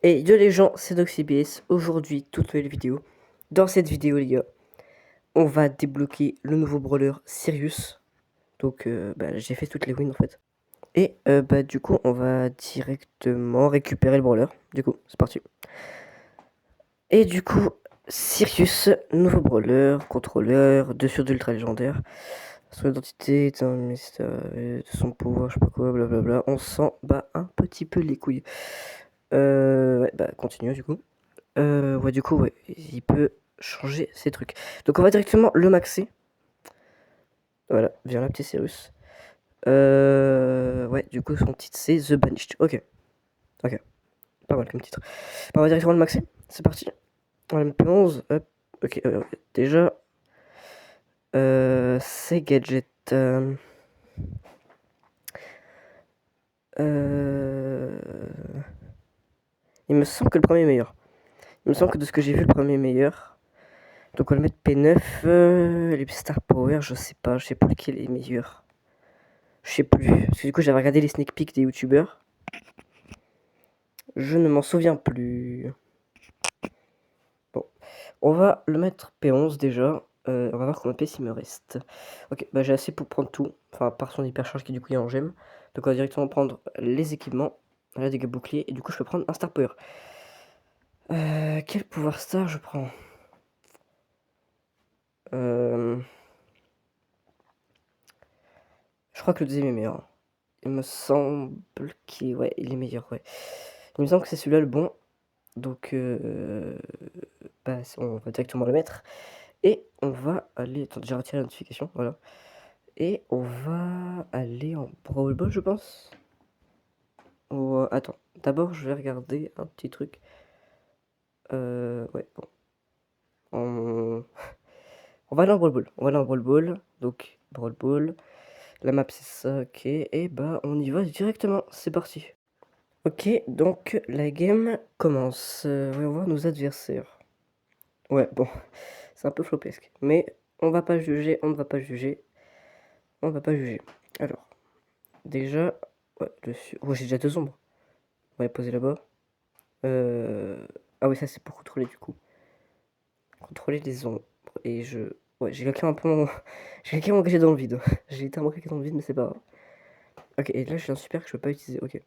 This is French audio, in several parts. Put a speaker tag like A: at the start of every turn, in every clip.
A: Et yo les gens, c'est DocCBS. Aujourd'hui, toute nouvelle vidéo. Dans cette vidéo, les gars, on va débloquer le nouveau brawler Sirius. Donc, j'ai fait toutes les wins en fait. Et du coup, on va directement récupérer le brawler. Du coup, c'est parti. Et du coup, Sirius, nouveau brawler, contrôleur, 2 sur 2 ultra légendaire. Son identité est un mystère de son pouvoir, je sais pas quoi, blablabla. On s'en bat un petit peu les couilles. Continue du coup. Du coup, ouais, il peut changer ses trucs. Donc, on va directement le maxer. Voilà, viens là, petit Cyrus. Du coup, son titre, c'est The Banished. Ok, pas mal comme titre. On va directement le maxer. C'est parti. On va mettre 11. Hop, ok, déjà, c'est gadget. Il me semble que le premier est meilleur. Il me semble que de ce que j'ai vu, le premier est meilleur. Donc on va le mettre P9. Les Star Power, je sais plus lequel est meilleur. Je sais plus. Parce que du coup, j'avais regardé les sneak peeks des youtubeurs. Je ne m'en souviens plus. Bon. On va le mettre P11 déjà. On va voir combien de pièces il me reste. Ok, j'ai assez pour prendre tout. Enfin, par son hypercharge qui du coup est en gemme. Donc on va directement prendre les équipements. Là, dégâts boucliers. Et du coup, je peux prendre un Star Power. Quel pouvoir star je prends Je crois que le deuxième est meilleur. Il me semble qu'il ouais, il est meilleur, ouais. Il me semble que c'est celui-là le bon. Donc, on va directement le mettre. Et on va aller... Attends, j'ai retiré la notification, voilà. Et on va aller en Brawl Ball, je pense. Attends, d'abord, je vais regarder un petit truc. Ouais, bon. On va aller en Brawl Ball. On va aller en Brawl Ball. Donc, Brawl Ball. La map, c'est ça, ok. Et on y va directement. C'est parti. Ok, donc la game commence. Voyons voir nos adversaires. Ouais, bon, c'est un peu flopesque. Mais on va pas juger, on ne va pas juger. On va pas juger. Alors, déjà... Ouais, oh, j'ai déjà 2 ombres. On va les poser là-bas. Ah oui, ça c'est pour contrôler du coup. Contrôler les ombres. Et je... Ouais, j'ai claqué un peu mon... j'ai claqué mon gadget dans le vide. J'ai été un peu claqué dans le vide, mais c'est pas grave. Ok, et là j'ai un super que je peux pas utiliser. Ok.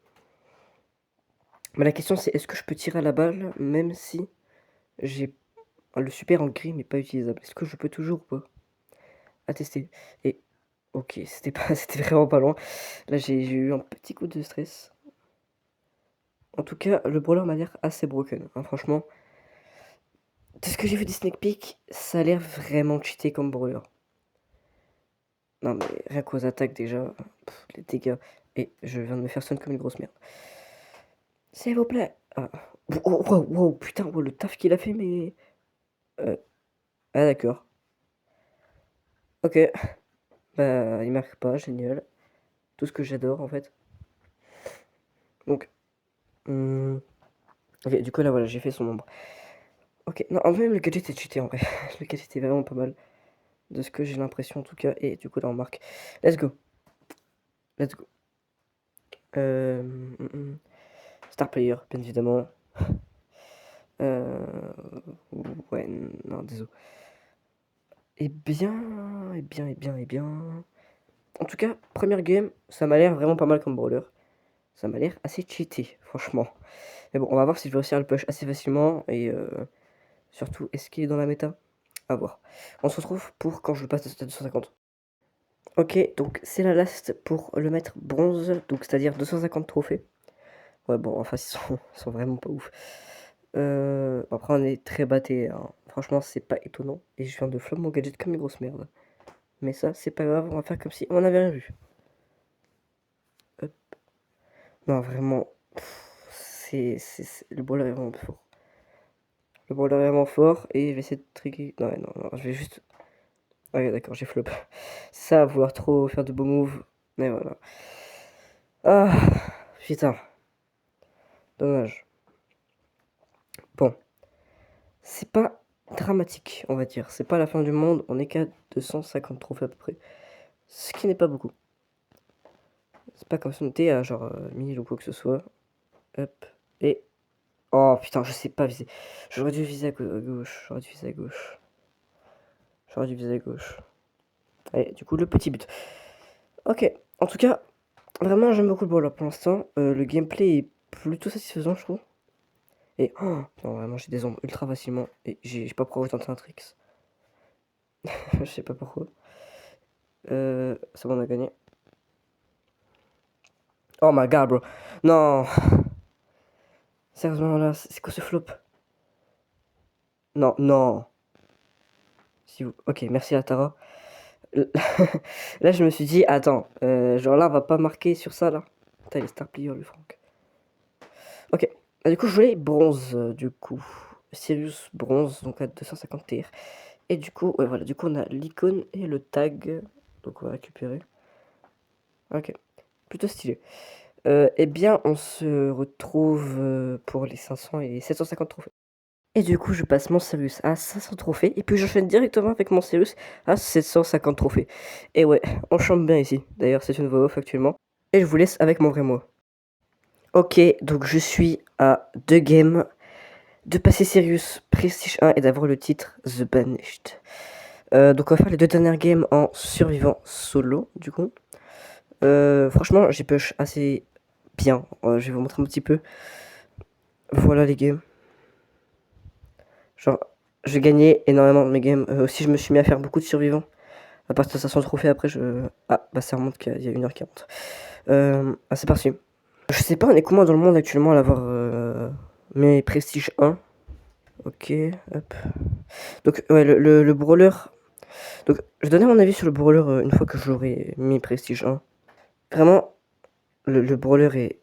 A: Mais la question c'est, est-ce que je peux tirer à la balle même si j'ai le super en gris mais pas utilisable? Est-ce que je peux toujours ou pas? À tester. Et ok, c'était vraiment pas loin. Là j'ai eu un petit coup de stress. En tout cas, le brawler m'a l'air assez broken, hein, franchement. De ce que j'ai vu des sneak peeks, ça a l'air vraiment cheaté comme brawler. Non mais rien qu'aux attaques déjà, les dégâts. Et je viens de me faire stun comme une grosse merde. S'il vous plaît. Ah. Wow, putain, le taf qu'il a fait, mais... Ah d'accord. Ok. Il marque pas, génial. Tout ce que j'adore en fait. Donc... Ok, du coup là voilà, j'ai fait son ombre. Ok, non, en même le gadget est cheaté en vrai. Le gadget est vraiment pas mal. De ce que j'ai l'impression en tout cas. Et du coup là on marque. Let's go. Let's go. Star player, bien évidemment. Ouais, non, désolé. Eh bien. En tout cas, première game, ça m'a l'air vraiment pas mal comme brawler. Ça m'a l'air assez cheaté, franchement. Mais bon, on va voir si je vais réussir à le push assez facilement. Et surtout, est-ce qu'il est dans la méta? À voir. On se retrouve pour quand je le passe de stade 250. Ok, donc c'est la last pour le mettre bronze, donc c'est-à-dire 250 trophées. Ouais, bon, enfin, ils sont vraiment pas ouf. Après, on est très batté, hein. Franchement, c'est pas étonnant. Et je viens de flop mon gadget comme une grosse merde. Mais ça, c'est pas grave, on va faire comme si on n'avait rien vu. Hop. Non, vraiment, le brawler est vraiment fort. Le brawler est vraiment fort et je vais essayer de trigger. Non, je vais juste. Ah, ouais, d'accord, j'ai flop. Ça, vouloir trop faire de beaux moves. Mais voilà. Ah, putain, dommage. Bon, c'est pas dramatique, on va dire. C'est pas la fin du monde, on est qu'à 250 trophées à peu près. Ce qui n'est pas beaucoup. C'est pas comme si on était à genre 1000 ou quoi que ce soit. Hop, et Oh putain, je sais pas viser. J'aurais dû viser à gauche. J'aurais dû viser à gauche. J'aurais dû viser à gauche. Allez, du coup, le petit but. Ok. En tout cas, vraiment, j'aime beaucoup le brawler pour l'instant. Le gameplay est plutôt satisfaisant, je trouve. Et oh, non, vraiment, j'ai des ombres ultra facilement. Et j'ai pas pourquoi tenter un trick. Je sais pas pourquoi. C'est bon, on a gagné. Oh my god, bro. Non. Sérieusement, là, c'est quoi ce flop? Non, non. Si vous... Ok, merci à Tara. Là, je me suis dit, attends, genre là, on va pas marquer sur ça, là. Putain, les star players, le Franck. Ok. Ah, du coup, je voulais bronze, du coup. Sirius bronze, donc à 250 TR. Et du coup, ouais, voilà, du coup, on a l'icône et le tag. Donc, on va récupérer. Ok. Plutôt stylé. Eh bien, on se retrouve pour les 500 et les 750 trophées. Et du coup, je passe mon Sirius à 500 trophées. Et puis, j'enchaîne directement avec mon Sirius à 750 trophées. Et ouais, on chante bien ici. D'ailleurs, c'est une voix off actuellement. Et je vous laisse avec mon vrai moi. Ok, donc je suis à 2 games de passer Sirius Prestige 1 et d'avoir le titre The Banished. Donc, on va faire les 2 dernières games en survivant solo, du coup. Franchement, j'ai push assez bien. Je vais vous montrer un petit peu. Voilà les games. Genre, j'ai gagné énormément de mes games. Aussi, je me suis mis à faire beaucoup de survivants. À partir de 500 trophées, après, Ah, bah ça remonte qu'il y a 1h40. Ah, c'est parti. Je sais pas, on est combien dans le monde actuellement à avoir mes Prestige 1. Ok, hop. Donc, ouais, le brawler. Donc, je donnais mon avis sur le brawler une fois que j'aurai mis Prestige 1. Vraiment, le brawler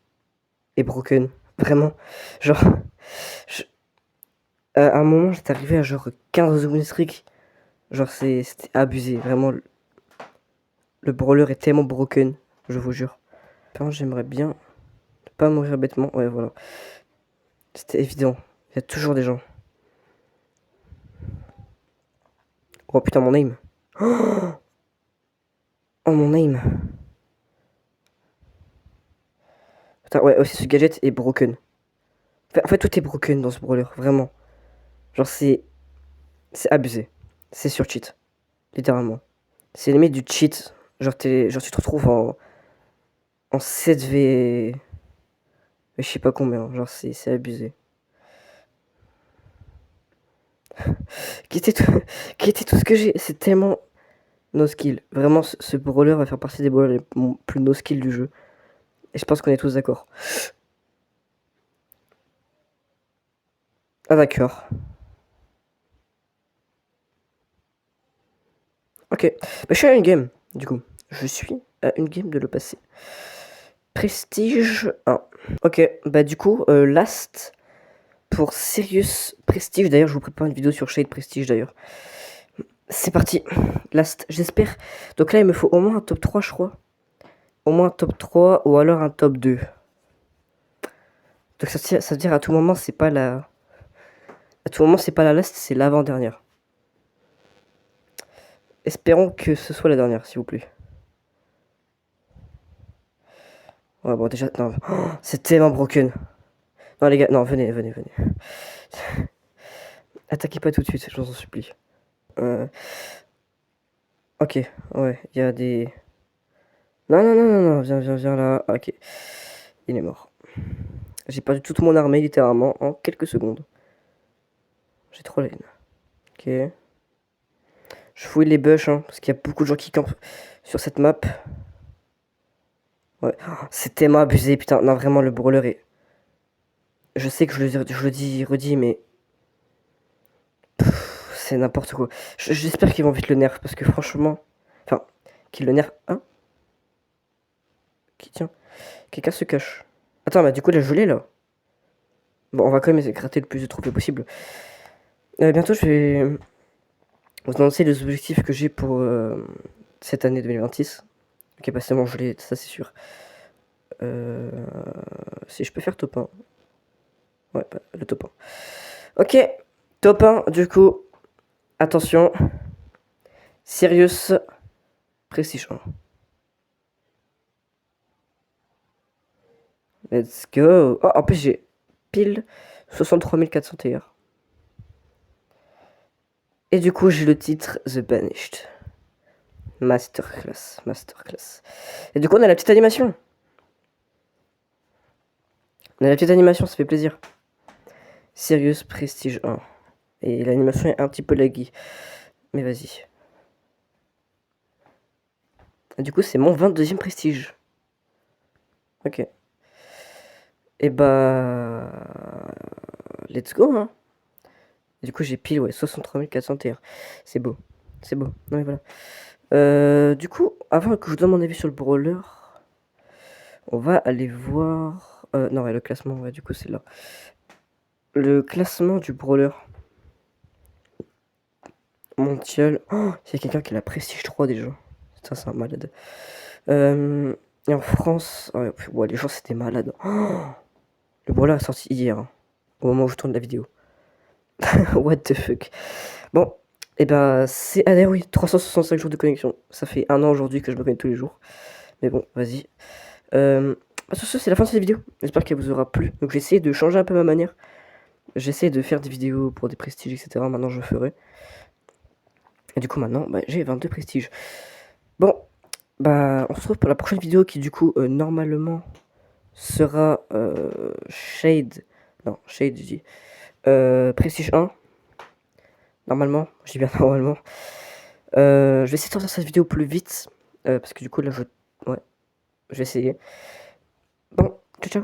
A: est broken. Vraiment. Genre, je- à un moment, j'étais arrivé à genre 15 win streak. Genre, c'était abusé. Vraiment, le brawler est tellement broken. Je vous jure. Par contre, j'aimerais bien ne pas mourir bêtement. Ouais, voilà. C'était évident. Il y a toujours des gens. Oh putain, mon aim. Oh, mon aim. Putain, ouais, aussi ce gadget est broken. En fait, tout est broken dans ce brawler, vraiment. Genre, c'est abusé. C'est sur cheat. Littéralement. C'est limite du cheat. Genre, tu te retrouves en 7v. Je sais pas combien. Genre, c'est abusé. Qui était tout, qui était tout ce que j'ai. C'est tellement no skill. Vraiment, ce brawler va faire partie des brawlers les plus no skill du jeu. Et je pense qu'on est tous d'accord. Ah, d'accord. Ok. Bah, je suis à une game, du coup. Je suis à une game de le passer. Prestige 1. Ok, bah du coup, last pour Sirius Prestige. D'ailleurs, je vous prépare une vidéo sur Shade Prestige d'ailleurs. C'est parti. Last, j'espère. Donc là, il me faut au moins un top 3, je crois. Au moins un top 3 ou alors un top 2. Donc ça veut dire à tout moment, c'est pas la... À tout moment, c'est pas la last, c'est l'avant-dernière. Espérons que ce soit la dernière, s'il vous plaît. Ouais, bon, déjà, non. Oh, c'est tellement broken. Non, les gars, non, venez, venez, venez. Attaquez pas tout de suite, je vous en supplie. Ok, ouais, il y a des... Non, non, non, non, non, viens, viens, viens là. Ok, il est mort. J'ai perdu toute mon armée, littéralement, en quelques secondes. J'ai trop la haine. Ok. Je fouille les bush, hein, parce qu'il y a beaucoup de gens qui campent sur cette map. Ouais, oh, c'est tellement abusé, putain. Non, vraiment, le brawler est... Je sais que je le dis, redis, mais... C'est n'importe quoi. J'espère qu'ils vont vite le nerf, parce que franchement... Enfin, qu'ils le nerf... Hein? Qui tient? Quelqu'un se cache. Attends, bah du coup, la gelée, là. Bon, on va quand même gratter le plus de trophées possible. Bientôt, je vais vous annoncer les objectifs que j'ai pour cette année 2026. Ok, bah c'est bon, je l'ai, ça c'est sûr. Si je peux faire top 1. Ouais, bah, le top 1. Ok, top 1, du coup, attention. Sirius Prestige 1. Let's go. Oh, en plus, j'ai pile 63 400 TR. Et du coup, j'ai le titre The Banished. Masterclass. Et du coup, on a la petite animation. Ça fait plaisir. Sirius Prestige 1. Et l'animation est un petit peu laggy. Mais vas-y. Du coup, c'est mon 22e prestige. Ok. Et bah... Let's go, hein. Du coup, j'ai pile, ouais, 63 400 TR. C'est beau. Non mais voilà. Du coup, avant que je vous donne mon avis sur le brawler, on va aller voir... non, ouais, le classement, ouais, du coup, c'est là. Le classement du brawler mondial. Oh, il y a quelqu'un qui a la prestige 3 déjà. Putain, c'est un malade. Et en France, ouais, les gens c'était malade. Oh, le brawler est sorti hier, hein, au moment où je tourne la vidéo. What the fuck. Bon, et ben c'est... Ah oui, 365 jours de connexion. Ça fait 1 an aujourd'hui que je me connecte tous les jours. Mais bon, vas-y. Sur ce, c'est la fin de cette vidéo. J'espère qu'elle vous aura plu. Donc j'ai essayé de changer un peu ma manière. J'essaie de faire des vidéos pour des prestiges, etc. Maintenant, je ferai. Et du coup, maintenant, bah, j'ai 22 prestiges. Bon, bah, on se retrouve pour la prochaine vidéo qui, du coup, normalement, sera Shade. Non, Shade, je dis. Prestige 1. Normalement, je dis bien normalement. Je vais essayer de sortir cette vidéo plus vite. Parce que du coup, là, ouais, je vais essayer. Bon, ciao, ciao.